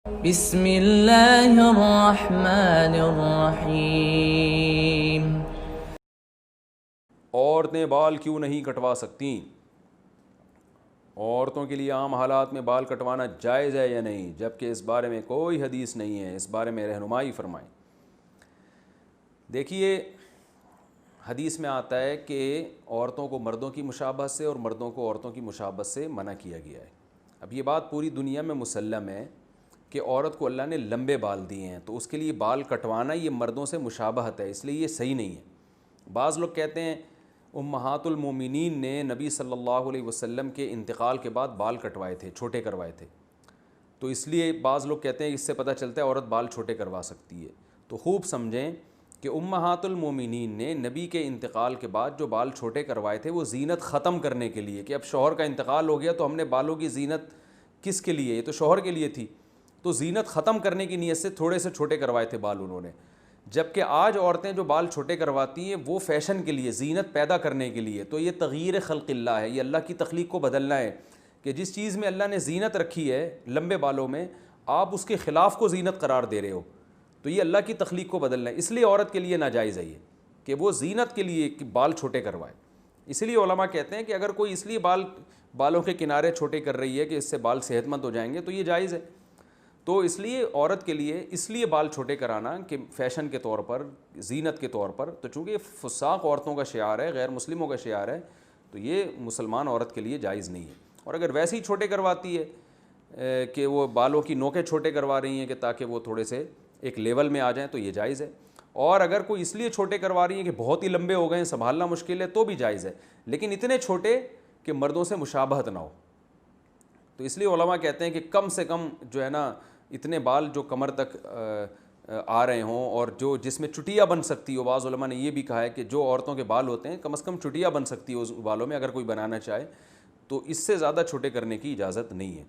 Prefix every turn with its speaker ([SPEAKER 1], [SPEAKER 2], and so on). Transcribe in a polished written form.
[SPEAKER 1] بسم اللہ الرحمن الرحیم۔
[SPEAKER 2] عورتیں بال کیوں نہیں کٹوا سکتیں؟ عورتوں کے لیے عام حالات میں بال کٹوانا جائز ہے یا نہیں، جبکہ اس بارے میں کوئی حدیث نہیں ہے، اس بارے میں رہنمائی فرمائیں۔ دیکھیے، حدیث میں آتا ہے کہ عورتوں کو مردوں کی مشابہت سے اور مردوں کو عورتوں کی مشابہت سے منع کیا گیا ہے۔ اب یہ بات پوری دنیا میں مسلم ہے کہ عورت کو اللہ نے لمبے بال دیے ہیں، تو اس کے لیے بال کٹوانا یہ مردوں سے مشابہت ہے، اس لیے یہ صحیح نہیں ہے۔ بعض لوگ کہتے ہیں امہات المومنین نے نبی صلی اللہ علیہ وسلم کے انتقال کے بعد بال کٹوائے تھے، چھوٹے کروائے تھے، تو اس لیے بعض لوگ کہتے ہیں اس سے پتہ چلتا ہے عورت بال چھوٹے کروا سکتی ہے۔ تو خوب سمجھیں کہ امہات المومنین نے نبی کے انتقال کے بعد جو بال چھوٹے کروائے تھے وہ زینت ختم کرنے کے لیے، کہ اب شوہر کا انتقال ہو گیا تو ہم نے بالوں کی زینت کس کے لیے، یہ تو شوہر کے لیے تھی، تو زینت ختم کرنے کی نیت سے تھوڑے سے چھوٹے کروائے تھے بال انہوں نے۔ جبکہ آج عورتیں جو بال چھوٹے کرواتی ہیں وہ فیشن کے لیے، زینت پیدا کرنے کے لیے، تو یہ تغییر خلق اللہ ہے، یہ اللہ کی تخلیق کو بدلنا ہے، کہ جس چیز میں اللہ نے زینت رکھی ہے لمبے بالوں میں، آپ اس کے خلاف کو زینت قرار دے رہے ہو، تو یہ اللہ کی تخلیق کو بدلنا ہے۔ اس لیے عورت کے لیے ناجائز ہے یہ کہ وہ زینت کے لیے بال چھوٹے کروائے۔ اس لیے علماء کہتے ہیں کہ اگر کوئی اس لیے بالوں کے کنارے چھوٹے کر رہی ہے کہ اس سے بال صحت مند ہو جائیں گے تو یہ جائز ہے۔ تو اس لیے عورت کے لیے اس لیے بال چھوٹے کرانا کہ فیشن کے طور پر، زینت کے طور پر، تو چونکہ یہ فساق عورتوں کا شعار ہے، غیر مسلموں کا شعار ہے، تو یہ مسلمان عورت کے لیے جائز نہیں ہے۔ اور اگر ویسے ہی چھوٹے کرواتی ہے کہ وہ بالوں کی نوکیں چھوٹے کروا رہی ہیں کہ تاکہ وہ تھوڑے سے ایک لیول میں آ جائیں تو یہ جائز ہے۔ اور اگر کوئی اس لیے چھوٹے کروا رہی ہیں کہ بہت ہی لمبے ہو گئے ہیں، سنبھالنا مشکل ہے، تو بھی جائز ہے، لیکن اتنے چھوٹے کہ مردوں سے مشابہت نہ ہو۔ تو اس لیے علماء کہتے ہیں کہ کم سے کم جو ہے نا اتنے بال جو کمر تک آ رہے ہوں اور جو جس میں چٹیا بن سکتی ہو، بعض علماء نے یہ بھی کہا ہے کہ جو عورتوں کے بال ہوتے ہیں کم از کم چٹیا بن سکتی ہو اس بالوں میں، اگر کوئی بنانا چاہے تو اس سے زیادہ چھوٹے کرنے کی اجازت نہیں ہے۔